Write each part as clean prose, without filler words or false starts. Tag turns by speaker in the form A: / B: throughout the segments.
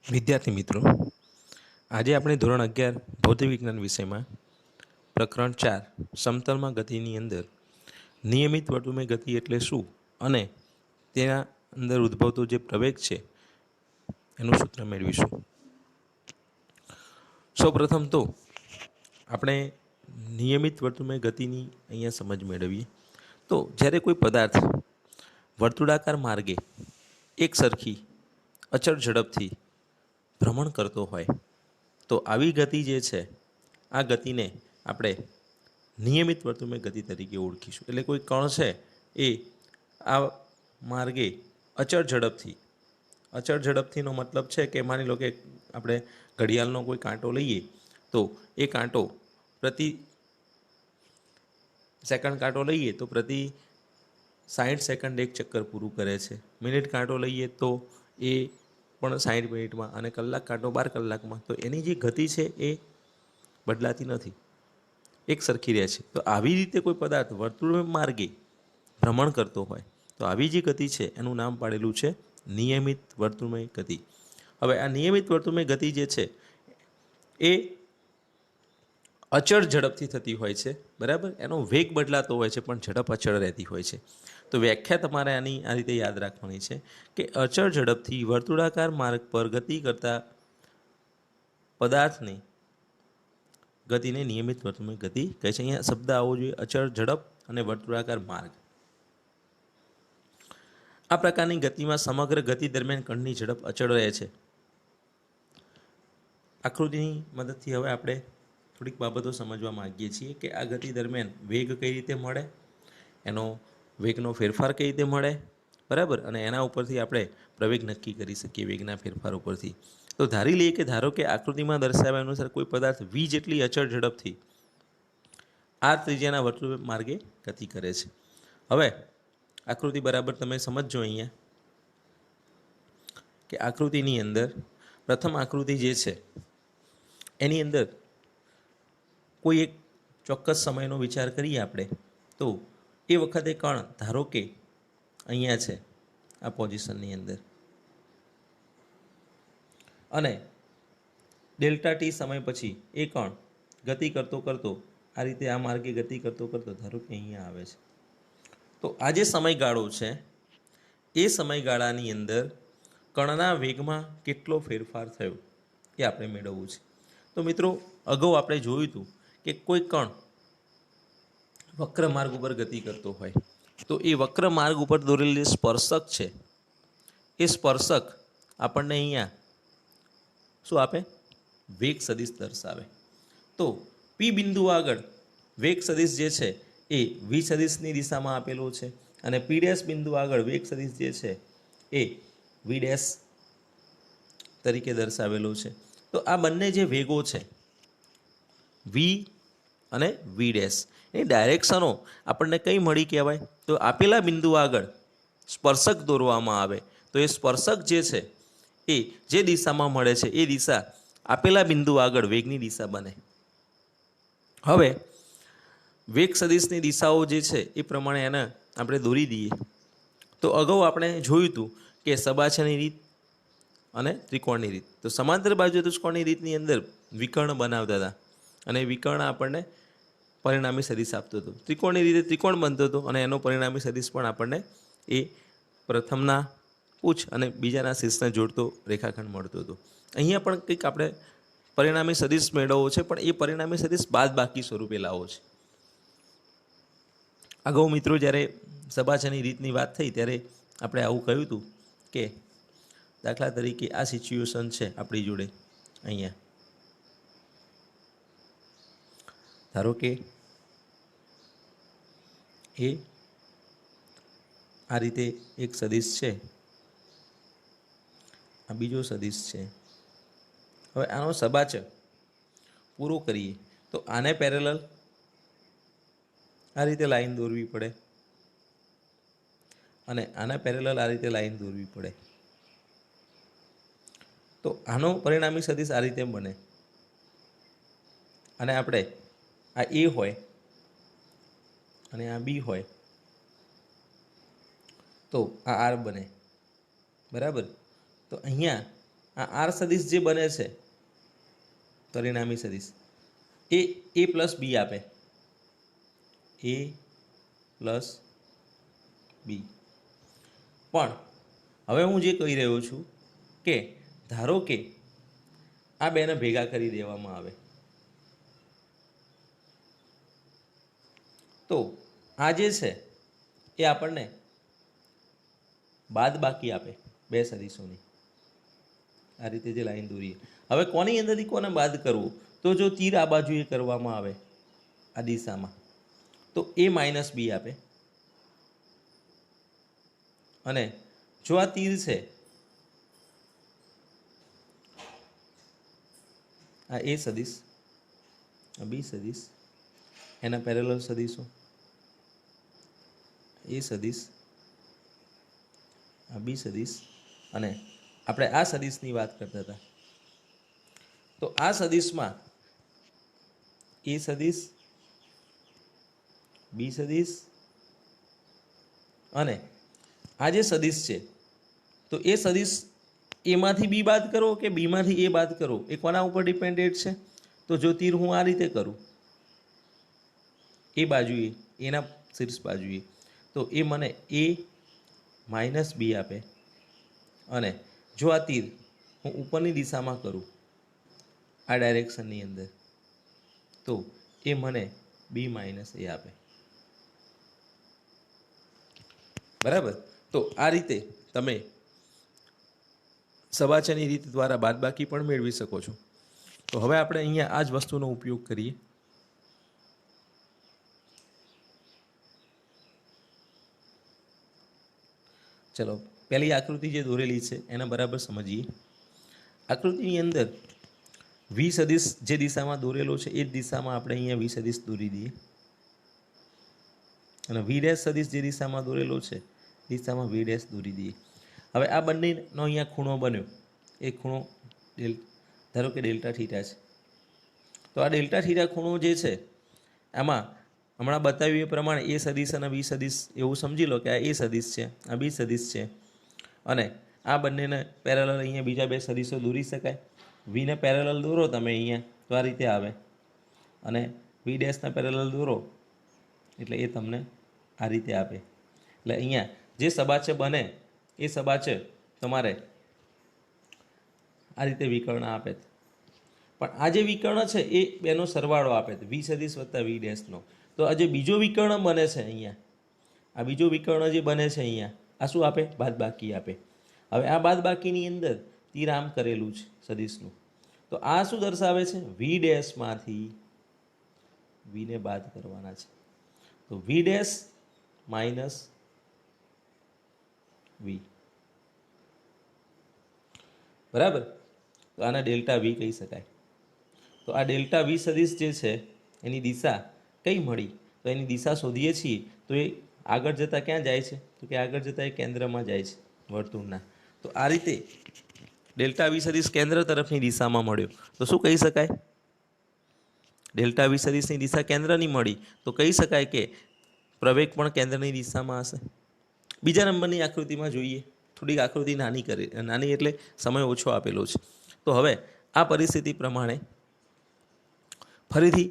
A: વિદ્યાર્થી મિત્રો, આજે આપણે ધોરણ 11 ભૌતિક વિજ્ઞાન વિષયમાં પ્રકરણ 4 સમતલમાં ગતિની અંદર નિયમિત વર્તુળમય ગતિ એટલે શું અને તેના અંદર ઉદ્ભવતો જે પ્રવેગ છે એનું સૂત્ર મેળવીશું. સૌપ્રથમ તો આપણે નિયમિત વર્તુળમય ગતિની અહીંયા સમજ મેળવીએ. તો જ્યારે કોઈ પદાર્થ વર્તુળાકાર માર્ગે એક સરખી અચળ ઝડપથી ભ્રમણ કરતો હોય તો આવી ગતિ જે છે આ ગતિને આપણે નિયમિત વર્તુળમય ગતિ તરીકે ઓળખીશું. એટલે કોઈ કણ છે એ આ માર્ગે અચળ ઝડપથીનો મતલબ છે કે માની લો કે આપણે ઘડિયાળનો કોઈ કાંટો લઈએ તો એ કાંટો પ્રતિ સેકન્ડ કાંટો લઈએ તો પ્રતિ 60 સેકન્ડ એક ચક્કર પૂરું કરે છે. મિનિટ કાંટો લઈએ તો એ પણ 60 મિનિટમાં, અને કલાક કાંટો 12 કલાકમાં. તો એની જે ગતિ છે એ બદલાતી નથી, એક સરખી રહે છે. તો આવી રીતે કોઈ પદાર્થ વર્તુળમય માર્ગે ભ્રમણ કરતો હોય તો આવી જે ગતિ છે એનું નામ પાડેલું છે નિયમિત વર્તુળમય ગતિ. હવે આ નિયમિત વર્તુળમય ગતિ જે છે એ અચળ ઝડપથી થતી હોય છે, બરાબર. એનો વેગ બદલાતો હોય છે પણ ઝડપ અચળ રહેતી હોય છે. તો વ્યાખ્યા તમારે આની આ રીતે યાદ રાખવાની છે કે અચળ ઝડપથી વર્તુળાકાર માર્ગ પર ગતિ કરતા પદાર્થની ગતિને નિયમિત વર્તુળમય ગતિ કહે છે. અહીંયા શબ્દ આવવો જોઈએ, અચળ ઝડપ અને વર્તુળાકાર માર્ગ. આ પ્રકારની ગતિમાં સમગ્ર ગતિ દરમિયાન કણની ઝડપ અચળ રહે છે. આકૃતિની મદદથી હવે આપણે થોડીક બાબતો સમજવા માંગીએ છીએ કે આ ગતિ દરમિયાન વેગ કઈ રીતે મળે, એનો વેગનો ફેરફાર કઈ રીતે મળે, બરાબર. અને એના ઉપરથી આપણે પ્રવેગ નક્કી કરી શકીએ વેગના ફેરફાર ઉપરથી. તો ધારી લઈએ કે ધારો કે આકૃતિમાં દર્શાવ્યા અનુસાર કોઈ પદાર્થ v જેટલી અચળ ઝડપથી આ ત્રિજ્યાના વર્તુળ માર્ગે ગતિ કરે છે. હવે આકૃતિ બરાબર તમે સમજજો. અહીંયા કે આકૃતિની અંદર પ્રથમ આકૃતિ જે છે એની અંદર કોઈ એક ચોક્કસ સમયનો વિચાર કરીએ આપણે તો એ વખતે કણ ધારો કે અહીંયા છે આ પોઝિશનની અંદર, અને ડેલ્ટા ટી સમય પછી એ કણ ગતિ કરતો આ રીતે આ માર્ગે ગતિ કરતો ધારો કે અહીંયા આવે છે. તો આ જે સમયગાળો છે એ સમયગાળાની અંદર કણના વેગમાં કેટલો ફેરફાર થયો એ આપણે મેળવવું છે. તો મિત્રો, અગાઉ આપણે જોયું હતું કે કોઈ કણ વક્ર માર્ગ ઉપર ગતિ કરતો હોય તો એ વક્ર માર્ગ ઉપર દોરેલ જે સ્પર્શક છે એ સ્પર્શક આપણને અહીંયા શું આપે? વેગ સદિશ દર્શાવે. તો પી બિંદુ આગળ વેગ સદિશ જે છે એ વી સદિશની દિશામાં આપેલો છે, અને પી ડેશ બિંદુ આગળ વેગ સદિશ જે છે એ વી ડેશ તરીકે દર્શાવેલો છે. તો આ બંને જે વેગો છે વી અને વી ડેશ, એની ડાયરેક્શનો આપણને કઈ મળી કહેવાય? તો આપેલા બિંદુ આગળ સ્પર્શક દોરવામાં આવે તો એ સ્પર્શક જે છે એ જે દિશામાં મળે છે એ દિશા આપેલા બિંદુ આગળ વેગની દિશા બને. હવે વેગ સદિશની દિશાઓ જે છે એ પ્રમાણે એને આપણે દોરી દઈએ. તો અગાઉ આપણે જોયું હતું કે સબાછાની રીત અને ત્રિકોણની રીત. તો સમાંતર બાજુ ચતુષ્કોણની રીતની અંદર વિકર્ણ બનાવતા હતા, અને વિકર્ણ આપણને પરિણામી સદિશ આપતો હતો. ત્રિકોણની રીતે ત્રિકોણ બનતો હતો, અને એનો પરિણામી સદિશ પણ આપણને એ પ્રથમના પૂછ અને બીજાના શીર્ષને જોડતો રેખાખંડ મળતો હતો. અહીંયા પણ કંઈક આપણે પરિણામી સદિશ મેળવવો છે, પણ એ પરિણામી સદિશ બાદબાકી સ્વરૂપે લાવવો છે. અગાઉ મિત્રો જ્યારે સબાછાની રીતની વાત થઈ ત્યારે આપણે આવું કહ્યું હતું કે દાખલા તરીકે આ સિચ્યુએશન છે આપણી જોડે. અહીંયા ધારો કે એ આ રીતે એક સદિશ છે, આ બીજો સદિશ છે. હવે આનો સબાચ પૂરો કરીએ તો આને પેરેલલ આ રીતે લાઈન દોરવી પડે, અને આના પેરેલલ આ રીતે લાઈન દોરવી પડે. તો આનો પરિણામી સદિશ આ રીતે બને, અને આપણે આ એ હોય અને આ બી હોય તો આ આર બને, બરાબર. તો અહીંયા આ આર સદિશ જે બને છે પરિણામી સદિશ એ a પ્લસ બી આપે, a પ્લસ બી. પણ હવે હું જે કહી રહ્યો છું કે ધારો કે આ બેને ભેગા કરી દેવામાં આવે તો આ જે છે એ આપણને બાદ બાકી આપે બે સદિશોની. આ રીતે જે લાઈન દોરીએ, હવે કોની અંદરથી કોને બાદ કરવું? તો જો તીર આ બાજુએ કરવામાં આવે આ દિશામાં તો a માઇનસ બી આપે, અને જો આ તીર છે આ એ સદિશ, આ બી સદિશ, એના પેરેલલ સદિશો એ સદિશ, આ બી સદિશ, અને આપણે આ સદિશની વાત કરતા હતા તો આ સદિશમાં એ સદિશ, બી સદિશ અને આ જે સદિશ છે તો એ સદિશ એમાંથી બી બાદ કરો કે બીમાંથી એ બાદ કરો, એ કોના ઉપર ડિપેન્ડેડ છે? તો જો તીર હું આ રીતે કરું એ બાજુએ, એના શીર્ષ બાજુએ, તો એ મને a માઇનસ બી આપે, અને જો આ તીર હું ઉપરની દિશામાં કરું આ ડાયરેક્શનની અંદર તો એ મને બી માઇનસ એ આપે. બરાબર? તો આ રીતે તમે સબાચરની રીત દ્વારા બાદબાકી પણ મેળવી શકો છો. તો હવે આપણે અહીંયા આ જ વસ્તુનો ઉપયોગ કરીએ. ચલો પહેલી આકૃતિ જે દોરેલી છે એને બરાબર સમજીએ. આકૃતિની અંદર વી સદિશ જે દિશામાં દોરેલો છે એ જ દિશામાં આપણે અહીંયા વી સદિશ દોરી દઈએ, અને વી ડેશ સદિશ જે દિશામાં દોરેલો છે દિશામાં વી ડેશ દોરી દઈએ. હવે આ બંનેનો અહીંયા ખૂણો બન્યો, એ ખૂણો ધારો કે ડેલ્ટા થીટા છે. તો આ ડેલ્ટા થીટા ખૂણો જે છે આમાં હમણાં બતાવ્યું એ પ્રમાણે એ સદિશ અને બી સદિશ એવું સમજી લો કે આ એ સદિશ છે, આ બી સદિશ છે, અને આ બંનેને પેરેલલ અહીંયા બીજા બે સદિશો દોરી શકાય. વીને પેરેલલ દોરો તમે અહીંયા તો આ રીતે આવે, અને વી ડેશના પેરેલલ દોરો એટલે એ તમને આ રીતે આપે. એટલે અહીંયા જે સબાચય બને એ સબાચય તમારે આ રીતે વિકર્ણ આપે. પણ આ જે વિકર્ણ છે એ બેનો સરવાળો આપે, વી સદિશ વત્તા વી ડેશનો. તો આ જે બીજો વિકર્ણ બને છે અહીંયા, આ બીજો વિકર્ણ જે બને છે અહીંયા, આ શું આપે? બાદબાકી આપે. હવે આ બાદબાકીની અંદર તીર આમ કરેલું છે સદિશનું, તો આ શું દર્શાવે છે? વી ડેશમાંથી વીને બાદ કરવાના છે. તો વી ડેશ માઇનસ વી. બરાબર? તો આને ડેલ્ટા વી કહી શકાય. તો આ ડેલ્ટા વી સદિશ જે છે એની દિશા કઈ મળી? તો એની દિશા શોધીએ છીએ તો એ આગળ જતાં ક્યાં જાય છે? તો કે આગળ જતાં એ કેન્દ્રમાં જાય છે વર્તુળના. તો આ રીતે ડેલ્ટા વી સદિશ કેન્દ્ર તરફની દિશામાં મળ્યો તો શું કહી શકાય? ડેલ્ટા વી સદિશની દિશા કેન્દ્રની મળી તો કહી શકાય કે પ્રવેગ પણ કેન્દ્રની દિશામાં હશે. બીજા નંબરની આકૃતિમાં જોઈએ. થોડીક આકૃતિ નાની એટલે સમય ઓછો આપેલો છે. તો હવે આ પરિસ્થિતિ પ્રમાણે ફરીથી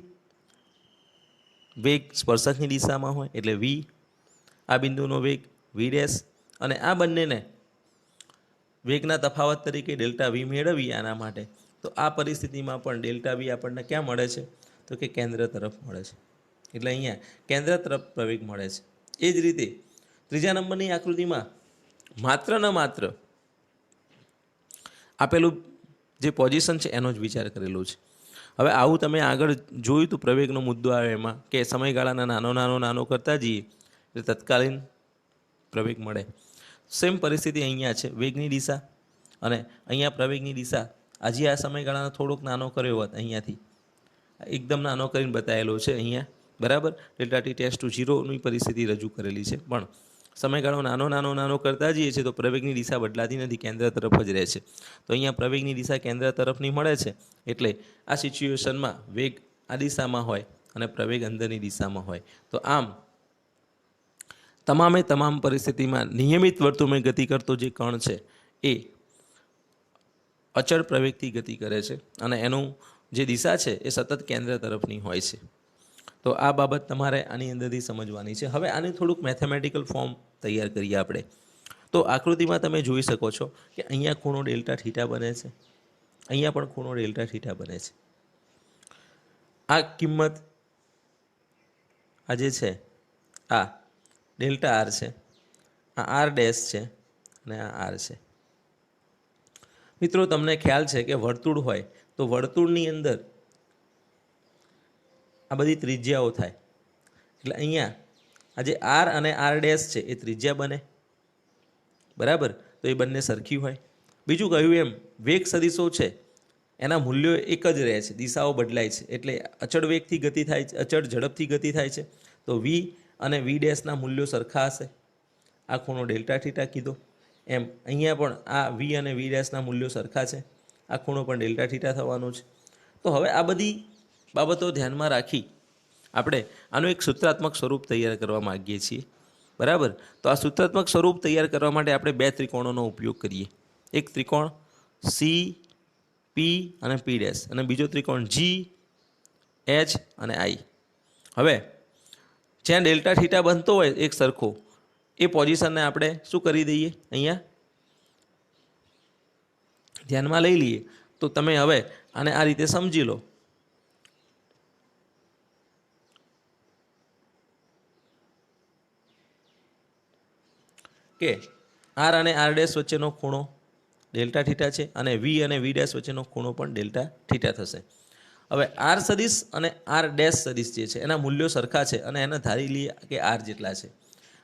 A: વેગ સ્પર્શકની દિશામાં હોય એટલે વી, આ બિંદુનો વેગ વી ડેશ, અને આ બંનેને વેગના તફાવત તરીકે ડેલ્ટા વી મેળવી આના માટે. તો આ પરિસ્થિતિમાં પણ ડેલ્ટા વી આપણને ક્યાં મળે છે? તો કે કેન્દ્ર તરફ મળે છે. એટલે અહીંયા કેન્દ્ર તરફ પ્રવેગ મળે છે. એ જ રીતે ત્રીજા નંબરની આકૃતિમાં માત્ર ને માત્ર આપેલું જે પોઝિશન છે એનો જ વિચાર કરેલો છે. હવે આવું તમે આગળ જોયું તો પ્રવેગનો મુદ્દો આવે એમાં કે સમયગાળાના નાનો કરતા જઈએ એટલે તત્કાલીન પ્રવેગ મળે. સેમ પરિસ્થિતિ અહીંયા છે. વેગની દિશા અને અહીંયા પ્રવેગની દિશા આજે આ સમયગાળાનો થોડોક નાનો કર્યો હોત, અહીંયાથી એકદમ નાનો કરીને બતાવેલો છે અહીંયા. બરાબર? ડેલ્ટા ટી ટેસ્ટ ટુ 0ની પરિસ્થિતિ રજૂ કરેલી છે. પણ સમયગાળો નાનો કરતા જઈએ છીએ તો પ્રવેગની દિશા બદલાતી નથી, કેન્દ્ર તરફ જ રહે છે. તો અહીંયા પ્રવેગની દિશા કેન્દ્ર તરફની મળે છે. એટલે આ સિચ્યુએશનમાં વેગ આ દિશામાં હોય અને પ્રવેગ અંદરની દિશામાં હોય. તો આમ તમામ પરિસ્થિતિમાં નિયમિત વર્તુળમાં ગતિ કરતો જે કણ છે એ અચળ પ્રવેગથી ગતિ કરે છે અને એનું જે દિશા છે એ સતત કેન્દ્ર તરફની હોય છે. તો આ બાબત તમારે આની અંદરથી સમજવાની છે. હવે આનું થોડુંક મેથેમેટિકલ ફોર્મ તૈયાર કરીએ આપણે. તો આકૃતિમાં તમે જોઈ શકો છો કે અહીંયા ખૂણો ડેલ્ટા થીટા બને છે, અહીંયા પણ ખૂણો ડેલ્ટા થીટા બને છે. આ કિંમત આ જે છે આ ડેલ્ટા આર છે, આ આર ડેશ છે અને આ આર છે. મિત્રો તમને ખ્યાલ છે કે વર્તુળ હોય તો વર્તુળની અંદર આ બધી ત્રિજ્યાઓ થાય, એટલે અહીંયા આ જે આર અને આર ડેશ છે એ ત્રિજ્યા બને, બરાબર? તો એ બંને સરખી હોય. બીજું કહ્યું એમ વેગ સદિશો છે એના મૂલ્યો એક જ રહે છે, દિશાઓ બદલાય છે, એટલે અચળ વેગથી ગતિ થાય છે, અચળ ઝડપથી ગતિ થાય છે. તો વી અને વી ડેશના મૂલ્યો સરખા હશે. આ ખૂણો ડેલ્ટા થીટા કીધો. એમ અહીંયા પણ આ વી અને વી ડેશના મૂલ્યો સરખા છે, આ ખૂણો પણ ડેલ્ટા થીટા થવાનો છે. તો હવે આ બધી બાબતો ધ્યાનમાં રાખી આપણે આનું એક સૂત્રાત્મક સ્વરૂપ તૈયાર કરવા માગીએ છીએ, બરાબર? તો આ સૂત્રાત્મક સ્વરૂપ તૈયાર કરવા માટે આપણે બે ત્રિકોણોનો ઉપયોગ કરીએ. એક ત્રિકોણ સી પી અને પી ડેશ અને બીજો ત્રિકોણ જી એચ અને આઈ. હવે જ્યાં ડેલ્ટા થીટા બનતો હોય એક સરખો એ પોઝિશનને આપણે શું કરી દઈએ, અહીંયા ધ્યાનમાં લઈ લઈએ. તો તમે હવે આને આ રીતે સમજી લો કે આર અને આર ડેશ વચ્ચેનો ખૂણો ડેલ્ટા થીટા છે અને વી અને વી ડેશ વચ્ચેનો ખૂણો પણ ડેલ્ટા થીટા થશે. હવે આર સદિશ અને આર ડેશ સદિશ જે છે એના મૂલ્યો સરખા છે અને એને ધારી લઈએ કે આર જેટલા છે,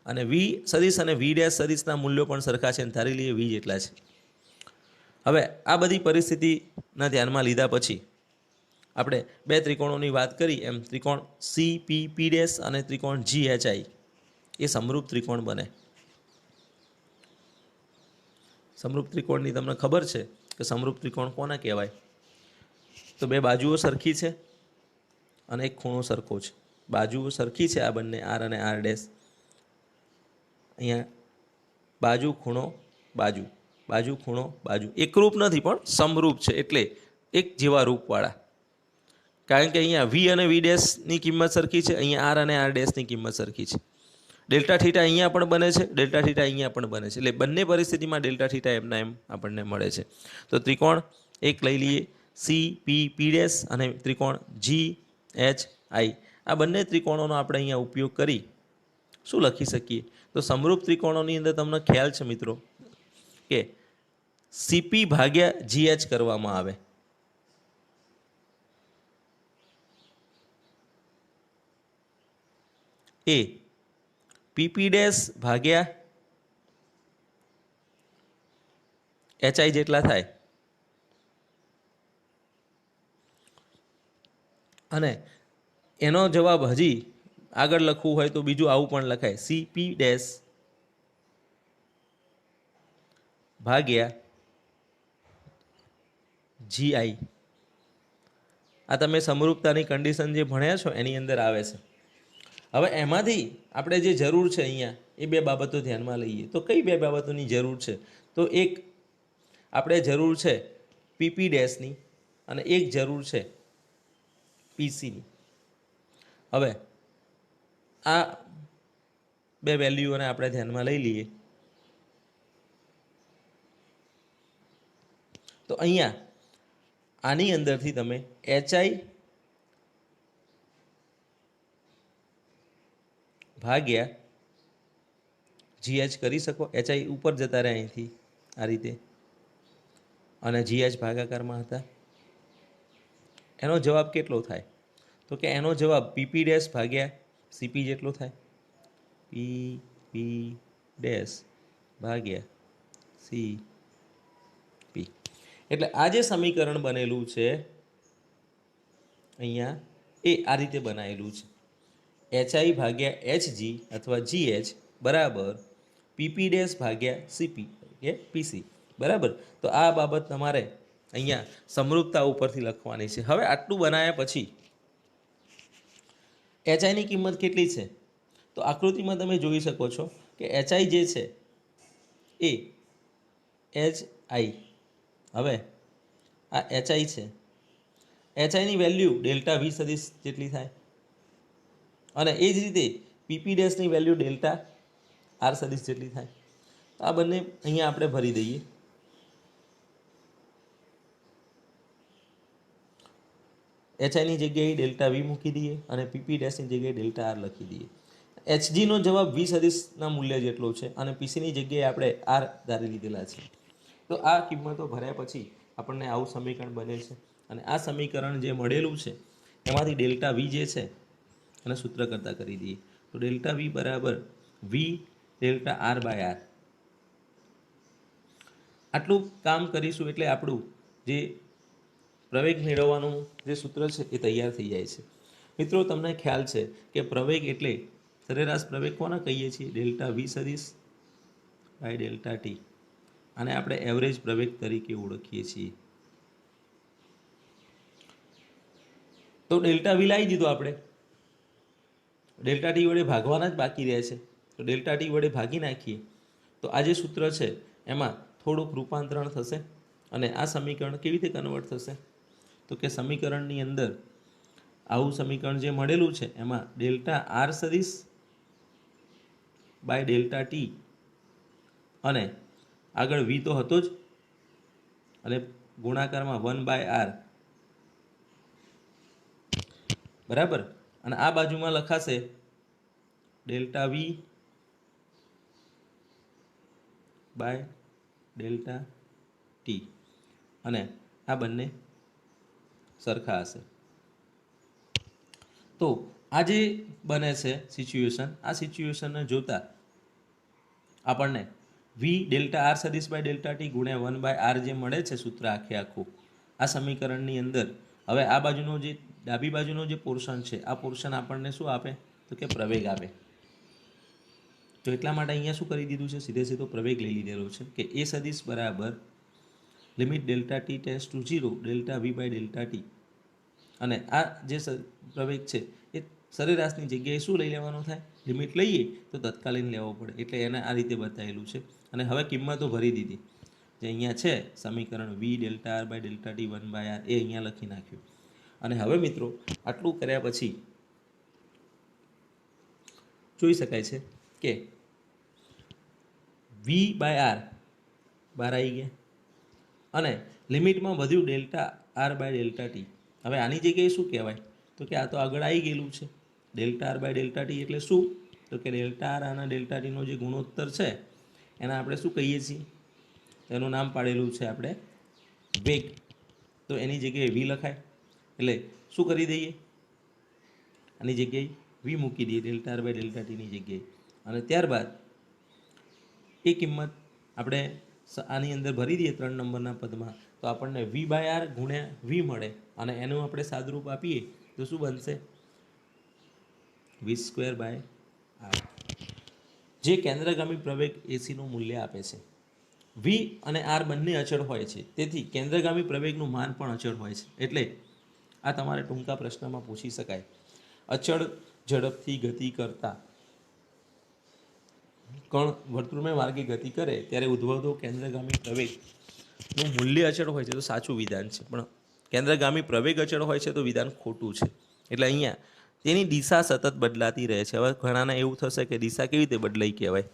A: અને વી સદિશ અને વી ડેશ સદિશના મૂલ્યો પણ સરખા છે અને ધારી લઈએ વી જેટલા છે. હવે આ બધી પરિસ્થિતિના ધ્યાનમાં લીધા પછી આપણે બે ત્રિકોણોની વાત કરી એમ ત્રિકોણ સી પી પી ડેશ અને ત્રિકોણ જી એચ આઈ એ સમરૂપ ત્રિકોણ બને. સમરૂપ ત્રિકોણની તમને ખબર છે કે સમરૂપ ત્રિકોણ કોને કહેવાય? તો બે બાજુઓ સરખી છે અને એક ખૂણો સરખો છે. બાજુઓ સરખી છે આ બંને આર અને આર ડેશ. અહીંયા બાજુ ખૂણો બાજુ, બાજુ ખૂણો બાજુ, એકરૂપ નથી પણ સમરૂપ છે, એટલે એક જેવા રૂપવાળા. કારણ કે અહીંયા વી અને વી ડેશની કિંમત સરખી છે, અહીંયા આર અને આર ડેશની કિંમત સરખી છે. ડેલ્ટા થીટા અહીંયા પણ બને છે, ડેલ્ટા થીટા અહીંયા પણ બને છે, એટલે બંને પરિસ્થિતિમાં ડેલ્ટા થીટા એમના એમ આપણને મળે છે. તો ત્રિકોણ એક લઈ લઈએ સી પી પી ડેશ અને ત્રિકોણ જી એચ આઈ. આ બંને ત્રિકોણોનો આપણે અહીંયા ઉપયોગ કરી શું લખી શકીએ? તો સમરૂપ ત્રિકોણોની અંદર તમને ખ્યાલ છે મિત્રો કે સીપી ભાગ્યા જીએચ કરવામાં આવે. એ પીપી ડેશ ભાગ્યા એચઆઈ જેટલા થાય, અને એનો જવાબ હજી આગળ લખવું હોય તો બીજું આવું પણ લખાય સીપી ડેશ ભાગ્યા જીઆઈ. આ તમે સમરૂપતાની કન્ડિશન જે ભણ્યા છો એની અંદર આવે છે. હવે એમાંથી આપણે જે જરૂર છે અહીંયા એ બે બાબતો ધ્યાનમાં લઈએ. તો કઈ બે બાબતોની જરૂર છે? તો એક આપણે જરૂર છે પીપી ડેશની અને એક જરૂર છે પીસીની. હવે આ બે વેલ્યુઓને આપણે ધ્યાનમાં લઈ લઈએ. તો અહીંયા આની અંદરથી તમે એચઆઈ ભાગ્યા જીએચ કરી શકો. એચઆઈ ઉપર જતા રહે અહીંથી આ રીતે, અને જીએચ ભાગાકારમાં હતા. એનો જવાબ કેટલો થાય? તો કે એનો જવાબ પીપી ડેશ ભાગ્યા સીપી જેટલો થાય. પી ડેશ ભાગ્યા સી પી. એટલે આ જે સમીકરણ બનેલું છે અહીંયા એ આ રીતે બનાવેલું છે. એચઆઈ ભાગ્યા એચજી અથવા જીએચ બરાબર પીપી ડેશ ભાગ્યા સીપી કે પીસી, બરાબર. તો આ બાબત તમારે અહીંયા સમરૂપતા ઉપરથી લખવાની છે. હવે આટલું બનાવ્યા પછી એચઆઈની કિંમત કેટલી છે? તો આકૃતિમાં તમે જોઈ શકો છો કે એચઆઈ જે છે એ એચ આઈ. હવે આ એચઆઈ છે, એચઆઈની વેલ્યુ ડેલ્ટા વી સદીશ જેટલી થાય, અને એ જ રીતે પીપી ડેશની વેલ્યુ ડેલ્ટા આર સદીશ જેટલી થાય. તો આ બંને અહીંયા આપણે ભરી દઈએ. એચઆઈની જગ્યાએ ડેલ્ટા વી મૂકી દઈએ અને પીપી ડેશની જગ્યાએ ડેલ્ટા આર લખી દઈએ. એચજીનો જવાબ વી સદીશના મૂલ્ય જેટલો છે અને પીસીની જગ્યાએ આપણે આર ધારી લીધેલા છે. તો આ કિંમતો ભર્યા પછી આપણને આવું સમીકરણ બને છે. અને આ સમીકરણ જે મળેલું છે એમાંથી ડેલ્ટા વી જે છે એને સૂત્ર કરતા કરી દઈએ. તો ડેલ્ટા વી બરાબર v delta r by r. આટલું કામ કરીશું એટલે આપણું જે પ્રવેગ મેળવવાનું જે સૂત્ર છે એ તૈયાર થઈ જાય છે. મિત્રો, તમને ખ્યાલ છે કે પ્રવેગ એટલે સરેરાશ પ્રવેગ કોને કહીએ છીએ? ડેલ્ટા વી સદીશ બાય ડેલ્ટા ટી. આને આપણે એવરેજ પ્રવેગ તરીકે ઓળખીએ છીએ. તો ડેલ્ટા વી લાવી દીધો આપણે, ડેલ્ટા ટી વડે ભાગવાના જ બાકી રહે છે. તો ડેલ્ટા ટી વડે ભાગી નાખીએ તો આ જે સૂત્ર છે એમાં થોડુંક રૂપાંતરણ થશે. અને આ સમીકરણ કેવી રીતે કન્વર્ટ થશે? તો કે સમીકરણની અંદર આવું સમીકરણ જે મળેલું છે એમાં ડેલ્ટા આર સદીશ બાય ડેલ્ટા ટી, અને આગળ વી તો હતો જ, અને ગુણાકારમાં 1/r, બરાબર. અને આ બાજુમાં લખાશે delta v by delta t, અને આ બંને સરખા હશે. તો આ જે બને છે સિચ્યુએશન, આ સિચ્યુએશનને જોતા આપણને વી ડેલ્ટા આર સદીશ બાય ડેલ્ટા ટી ગુણ્યા 1/r જે મળે છે સૂત્ર આખે આખું આ સમીકરણની અંદર. હવે આ બાજુનો જે ડાબી બાજુનો જે પોર્શન છે આ પોર્શન આપણને શું આપે? તો કે પ્રવેગ આપે. તો એટલા માટે અહીંયા શું કરી દીધું છે? સીધે સીધો પ્રવેગ લઈ લીધેલો છે કે એ સદીશ બરાબર limit delta t tends to 0 delta v by delta t. અને આ જે પ્રવેગ છે એ સરેરાશની જગ્યાએ શું લઈ લેવાનું થાય? લિમિટ લઈએ તો તત્કાલીન લેવો પડે, એટલે એને આ રીતે બતાવેલું છે. અને હવે કિંમતો ભરી દીધી જે અહીંયા છે સમીકરણ v delta r by delta t 1/r એ અહીંયા લખી નાખ્યું. અને હવે મિત્રો આટલું કર્યા પછી જોઈ શકાય છે કે વી બાય આર બહાર આવી ગયા અને લિમિટમાં વધ્યું delta r by delta t. હવે આની જગ્યાએ શું કહેવાય? તો કે આ તો આગળ આવી ગયેલું છે. Delta r by delta t એટલે શું? તો કે ડેલ્ટા આર અને ડેલ્ટા ટીનો જે ગુણોત્તર છે એને આપણે શું કહીએ છીએ? એનું નામ પાડેલું છે આપણે વેગ. તો એની જગ્યાએ વી લખાય, એટલે શું કરી દઈએ? આની જગ્યાએ વી મૂકી દઈએ ડેલ્ટા આર બાય ડેલ્ટા ટીની જગ્યાએ. અને ત્યારબાદ એ કિંમત આપણે આની અંદર ભરી દઈએ 3 નંબરના પદમાં, તો આપણને વી બાય આર ગુણ્યા વી મળે. અને એનું આપણે સાદરૂપ આપીએ તો શું બનશે? વી સ્ક્વેર બાય આર, જે કેન્દ્રગામી પ્રવેગ એસીનું મૂલ્ય આપે છે. વી અને આર બંને અચળ હોય છે, તેથી કેન્દ્રગામી પ્રવેગનું માન પણ અચળ હોય છે. એટલે આ તમારે ટૂંકા પ્રશ્નમાં પૂછી શકાય. અચળ ઝડપથી ગતિ કરતા કણ વર્તુળમય માર્ગે ગતિ કરે ત્યારે ઉદ્ભવતો કેન્દ્રગામી પ્રવેગનું મૂલ્ય અચળ હોય છે તો સાચું વિધાન છે, પણ કેન્દ્રગામી પ્રવેગ અચળ હોય છે તો વિધાન ખોટું છે. એટલે અહીંયા તેની દિશા સતત બદલાતી રહે છે. હવે ઘણાને એવું થશે કે દિશા કેવી રીતે બદલાઈ કહેવાય?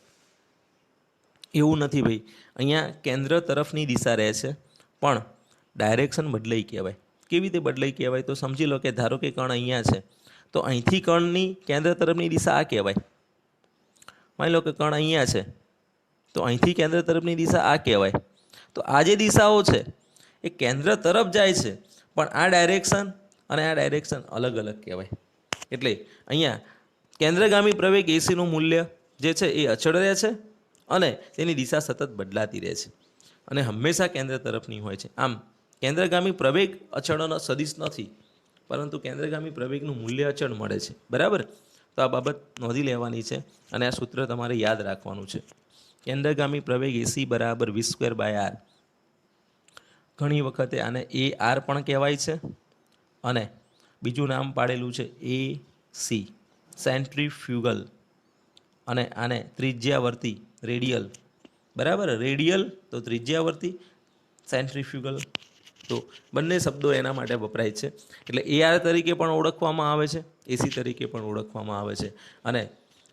A: એવું નથી ભાઈ, અહીંયા કેન્દ્ર તરફની દિશા રહે છે પણ ડાયરેક્શન બદલાઈ કહેવાય. કેવી રીતે બદલાઈ કહેવાય? તો સમજી લો કે ધારો કે કણ અહીંયા છે તો અહીંથી કણની કેન્દ્ર તરફની દિશા આ કહેવાય. માની લો કે કણ અહીંયા છે તો અહીંથી કેન્દ્ર તરફની દિશા આ કહેવાય. તો આ જે દિશાઓ છે એ કેન્દ્ર તરફ જાય છે, પણ આ ડાયરેક્શન અને આ ડાયરેક્શન અલગ અલગ કહેવાય. એટલે અહીંયા કેન્દ્રગામી પ્રવેગ એસીનું મૂલ્ય જે છે એ અચળ રહે છે અને તેની દિશા સતત બદલાતી રહે છે અને હંમેશા કેન્દ્ર તરફની હોય છે. આમ કેન્દ્રગામી પ્રવેગ અચળનો સદીશ નથી, પરંતુ કેન્દ્રગામી પ્રવેગનું મૂલ્ય અચળ મળે છે. બરાબર? તો આ બાબત નોંધી લેવાની છે અને આ સૂત્ર તમારે યાદ રાખવાનું છે. કેન્દ્રગામી પ્રવેગ એસી બરાબર વી સ્ક્વેર બાય આર. ઘણી વખતે આને એ આર પણ કહેવાય છે અને બીજું નામ પાડેલું છે એ સી, સેન્ટ્રીફ્યુગલ, અને આને ત્રિજ્યાવર્તી, રેડિયલ. બરાબર? રેડિયલ તો ત્રિજ્યાવર્તી, સેન્ટ્રીફ્યુગલ તો બંને શબ્દો એના માટે વપરાય છે. એટલે AR તરીકે પણ ઓળખવામાં આવે છે, AC તરીકે પણ ઓળખવામાં આવે છે. અને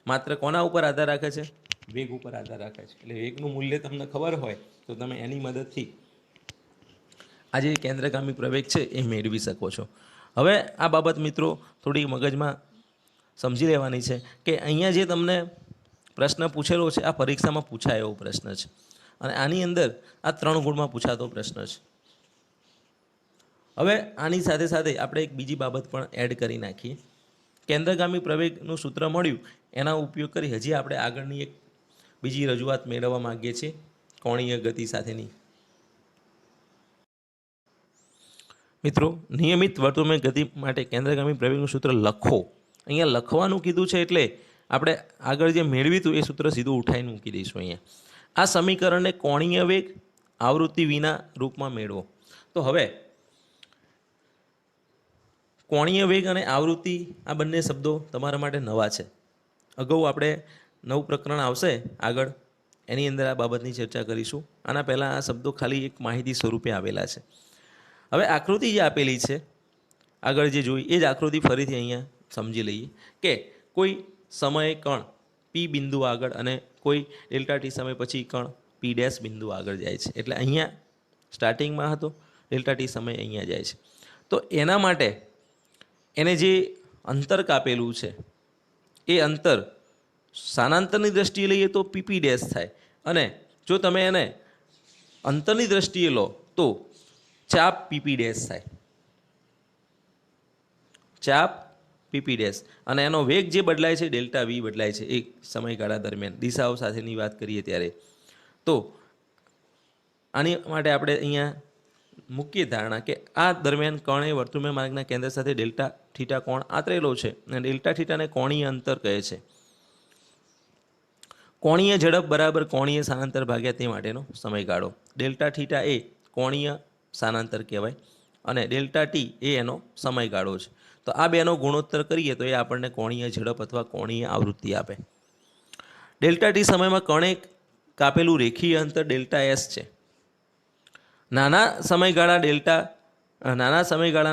A: માત્ર કોના ઉપર આધાર રાખે છે? વેગ ઉપર આધાર રાખે છે. એટલે વેગનું મૂલ્ય તમને ખબર હોય તો તમે એની મદદથી આ જે કેન્દ્રગામી પ્રવેગ છે એ મેળવી શકો છો. હવે આ બાબત મિત્રો થોડી મગજમાં સમજી લેવાની છે કે અહીંયા જે તમને પ્રશ્ન પૂછેલો છે આ પરીક્ષામાં પૂછાય એવો પ્રશ્ન છે, અને આની અંદર આ 3 ગુણમાં પૂછાતો પ્રશ્ન છે. હવે આની સાથે સાથે આપણે એક બીજી બાબત પણ એડ કરી નાખીએ. કેન્દ્રગામી પ્રવેગનું સૂત્ર મળ્યું, એના ઉપયોગ કરી હજી આપણે આગળની એક બીજી રજૂઆત મેળવવા માંગીએ છીએ કોણીય ગતિ સાથેની. મિત્રો, નિયમિત વર્તુળમય ગતિ માટે કેન્દ્રગામી પ્રવેગનું સૂત્ર લખો. અહીંયા લખવાનું કીધું છે એટલે આપણે આગળ જે મેળવ્યું હતું એ સૂત્ર સીધું ઉઠાઈને મૂકી દઈશું અહીંયા. આ સમીકરણને કોણીય વેગ આવૃત્તિ વિના રૂપમાં મેળવો. તો હવે કોણીય વેગ અને આવૃત્તિ આ બંને શબ્દો તમારા માટે નવા છે. અગાઉ આપણે નવું પ્રકરણ આવશે આગળ, એની અંદર આ બાબતની ચર્ચા કરીશું. આના પહેલાં આ શબ્દો ખાલી એક માહિતી સ્વરૂપે આવેલા છે. હવે આકૃતિ જે આપેલી છે આગળ જે જોઈ એ જ આકૃતિ ફરીથી અહીંયા સમજી લઈએ કે કોઈ સમયે કણ P બિંદુ આગળ અને કોઈ ડેલ્ટા ટી સમય પછી કણ P ડેશ બિંદુ આગળ જાય છે. એટલે અહીંયા સ્ટાર્ટિંગમાં હતો, ડેલ્ટા ટી સમય અહીંયા જાય છે. તો એના માટે એને જે અંતર કાપેલું છે એ અંતર સ્થાનાંતરની દ્રષ્ટિએ લઈએ તો PP ડેશ થાય, અને જો તમે એને અંતરની દ્રષ્ટિએ લો તો ચાપ PP ડેશ થાય, ચાપ PP ડેશ. અને એનો વેગ જે બદલાય છે ડેલ્ટા V બદલાય છે એક સમયગાળા દરમિયાન દિશાઓ સાથેની વાત કરીએ ત્યારે. તો આની માટે આપણે અહીંયા મુખ્ય ધારણા કે આ દરમિયાન કણ એ વર્તુળમય માર્ગના કેન્દ્ર સાથે ડેલ્ટા થીટા કોણ આતરેલો છે, અને ડેલ્ટા થીટાને કોણીય અંતર કહે છે. કોણીય ઝડપ બરાબર કોણીય સ્થાનાંતર ભાગ્યા તે માટેનો સમયગાળો. ડેલ્ટા થીટા એ કોણીય સ્થાનાંતર કહેવાય અને ડેલ્ટા ટી એ એનો સમયગાળો છે. તો આ બેનો ગુણોત્તર કરીએ તો એ આપણને કોણીય ઝડપ અથવા કોણીય આવૃત્તિ આપે. ડેલ્ટા ટી સમયમાં કણે કાપેલું રેખીય અંતર ડેલ્ટા એસ છે. નાના સમયગાળાને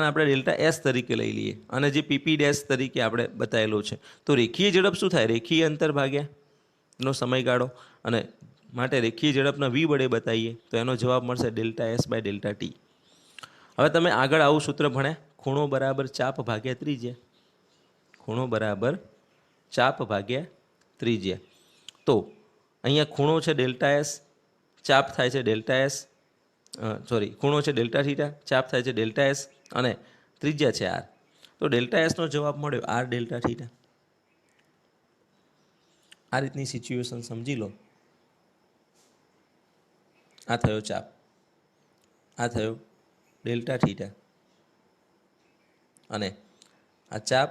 A: આપણે ડેલ્ટા એસ તરીકે લઈ લઈએ અને જે પીપી ડેશ તરીકે આપણે બતાવેલો છે. તો રેખીય ઝડપ શું થાય? રેખીય અંતર ભાગ્યાનો સમયગાળો, અને માટે રેખીય ઝડપના V વડે બતાવીએ તો એનો જવાબ મળશે delta s by delta t. હવે તમે આગળ આવું સૂત્ર ભણ્યા, ખૂણો બરાબર ચાપ ભાગ્યા ત્રિજ્યા. ખૂણો બરાબર ચાપ ભાગ્યા ત્રિજ્યા. તો અહીંયા ખૂણો છે ડેલ્ટા એસ, ચાપ થાય છે ડેલ્ટા એસ, ખૂણો છે ડેલ્ટા થીટા, ચાપ થાય છે ડેલ્ટા એસ, અને ત્રિજ્યા છે આર. તો ડેલ્ટા એસનો જવાબ મળ્યો આર ડેલ્ટા થીટા. આ રીતની સિચ્યુએશન સમજી લો. આ થયો ચાપ, આ થયો ડેલ્ટા થીટા, અને આ ચાપ,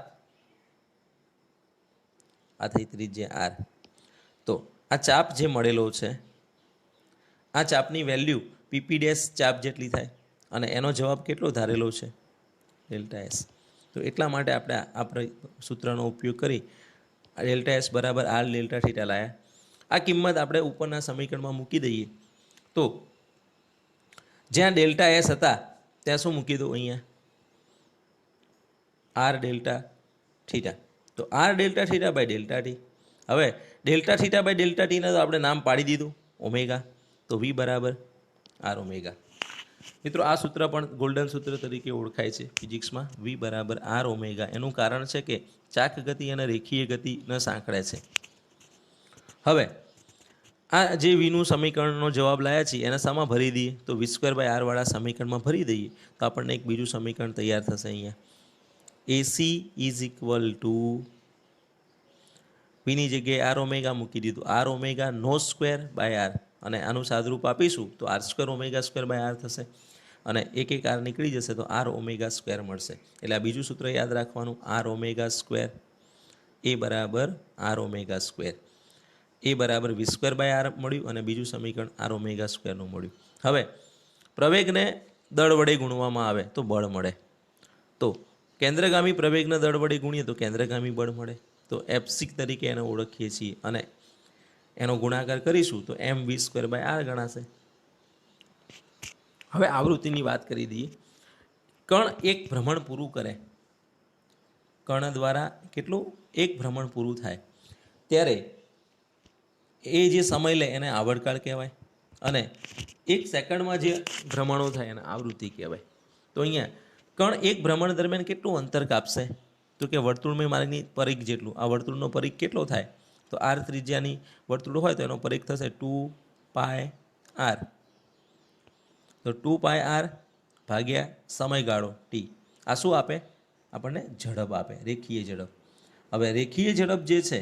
A: આ થઈ ત્રિજ્યા આર. તો આ ચાપ જે મળેલો છે આ ચાપની વેલ્યુ પીપી ડેશ ચાપ જેટલી થાય, અને એનો જવાબ કેટલો ધારેલો છે? Delta S. તો એટલા માટે આપણે સૂત્રનો ઉપયોગ કરી ડેલ્ટા એસ બરાબર આર ડેલ્ટા થીટા લાયા. આ કિંમત આપણે ઉપરના સમીકરણમાં મૂકી દઈએ તો જ્યાં ડેલ્ટા એસ હતા ત્યાં શું મૂકી દો? અહીંયા આર ડેલ્ટા થીટા. તો r delta theta by delta t. હવે ડેલ્ટા થીટા બાય ડેલ્ટા ટીને તો આપણે નામ પાડી દીધું ઓમેગા. તો V બરાબર આર ઓમેગા. મિત્રો, આ સૂત્ર પણ ગોલ્ડન સૂત્ર તરીકે ઓળખાય છે ફિઝિક્સમાં. V બરાબર આર ઓમેગા. એનું કારણ છે કે ચાક ગતિ અને રેખીય ગતિને સાંકળે છે. હવે આ જે Vનું સમીકરણનો જવાબ લાયા છીએ એના શામાં ભરી દઈએ? તો V² બાય આર વાળા સમીકરણમાં ભરી દઈએ તો આપણને એક બીજું સમીકરણ તૈયાર થશે. અહીંયા AC ઇઝ ઇક્વલ ટુ Vની જગ્યાએ આર ઓમેગા મૂકી દીધું, આર ઓમેગા નો સ્ક્વેર બાય આર, અને આનું સાદરૂપ આપીશું તો r square omega square by r થશે, અને એક એક આર નીકળી જશે તો આર ઓમેગા સ્ક્વેર મળશે. એટલે આ બીજું સૂત્ર યાદ રાખવાનું, આર ઓમેગા સ્ક્વેર એ બરાબર આર ઓમેગા સ્ક્વેર. એ બરાબર V² બાય આર મળ્યું, અને બીજું સમીકરણ આર ઓમેગા સ્ક્વેરનું મળ્યું. હવે પ્રવેગને દળ વડે ગુણવામાં આવે તો બળ મળે. તો કેન્દ્રગામી પ્રવેગને દળ વડે ગુણીએ તો કેન્દ્રગામી બળ મળે. તો F6 તરીકે એને ઓળખીએ છીએ, અને એનો ગુણાકાર કરીશું તો mv² બાય આર ગણાશે. હવે આવૃત્તિની વાત કરી દઈએ. કણ એક ભ્રમણ પૂરું કરે, કણ દ્વારા કેટલું એક ભ્રમણ પૂરું થાય ત્યારે એ જે સમય લે એને આવર્તકાળ કહેવાય, અને 1 સેકન્ડમાં જે ભ્રમણો થાય એને આવૃત્તિ કહેવાય. તો અહીંયા કણ એક ભ્રમણ દરમિયાન કેટલું અંતર કાપશે? તો કે વર્તુળમય માર્ગની પરિઘ જેટલું. આ વર્તુળનો પરિઘ કેટલો થાય? તો આર ત્રિજ્યાની વર્તુળ હોય તો એનો પરિઘ થશે 2πr. તો 2πr ભાગ્યા સમયગાળો ટી. આ શું આપે? આપણને ઝડપ આપે, રેખીય ઝડપ. હવે રેખીય ઝડપ જે છે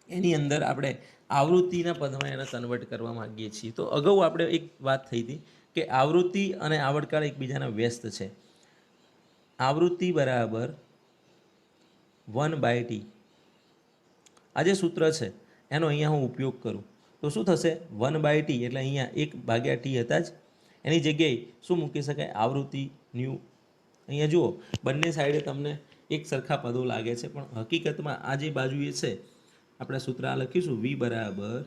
A: એની અંદર આપણે આવૃત્તિના પદમાં એને કન્વર્ટ કરવા માંગીએ છીએ. તો અગાઉ આપણે એક વાત થઈ હતી કે આવૃત્તિ અને આવર્તકાળ એકબીજાના વ્યસ્ત છે. આવૃત્તિ બરાબર 1/t. આ જે સૂત્ર છે એનો અહીંયા હું ઉપયોગ કરું તો શું થશે? 1/t એટલે અહીંયા 1/t હતા જ, એની જગ્યાએ શું મૂકી શકાય? આવૃત્તિ ન્યૂ. અહીંયા જુઓ, બંને સાઈડે તમને એક સરખા પદો લાગે છે, પણ હકીકતમાં આ જે બાજુએ છે આપણે સૂત્ર આ લખીશું v બરાબર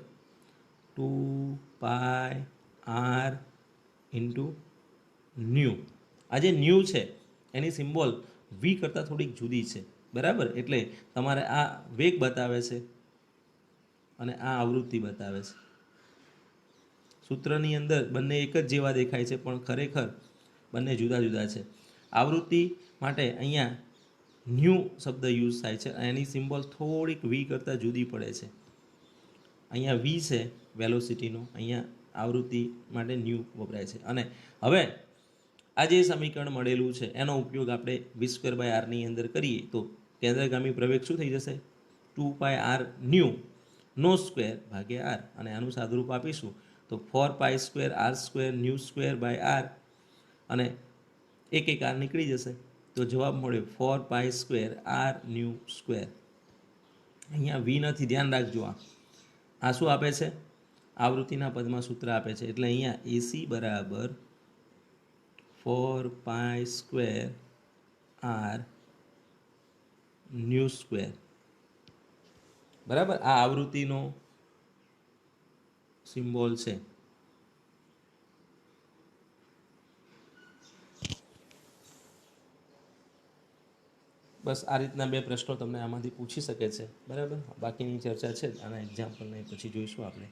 A: 2πr ઇન્ટુ ન્યૂ. આ જે ન્યૂ છે એની સિમ્બોલ v કરતાં થોડીક જુદી છે, બરાબર? એટલે તમારે આ વેગ બતાવે છે અને આ આવૃત્તિ બતાવે છે. સૂત્રની અંદર બંને એક જ જેવા દેખાય છે, પણ ખરેખર બંને જુદા જુદા છે. આવૃત્તિ માટે અહીંયા ન્યૂ શબ્દ યુઝ થાય છે, એની સિમ્બોલ થોડીક વી કરતાં જુદી પડે છે. અહીંયા વી છે વેલોસિટીનો, અહીંયા આવૃત્તિ માટે ન્યૂ વપરાય છે. અને હવે આ જે સમીકરણ મળેલું છે એનો ઉપયોગ આપણે v²/r અંદર કરીએ તો કેન્દ્રગામી પ્રવેગ શું થઈ જશે? 2πr ન્યૂ નો સ્ક્વેર ભાગ્યા r, અને આનું સાદુરૂપ આપીશું તો 4π² r²ન્યૂ² અને એક r નીકળી જશે તો જવાબ મળ્યો 4π² r². અહીંયા વી નથી, ધ્યાન રાખજો. આ શું આપે છે? આવૃત્તિના પદમાં સૂત્ર આપે છે. એટલે અહીંયા AC બરાબર 4π² r², બરાબર? આ આવૃત્તિનો સિમ્બોલ છે. બસ આ રીતના 2 પ્રશ્નો તમને આમાંથી પૂછી શકે છે, બરાબર? બાકીની ચર્ચા છે આના એક્ઝામ્પલને પછી જોઈશું આપણે.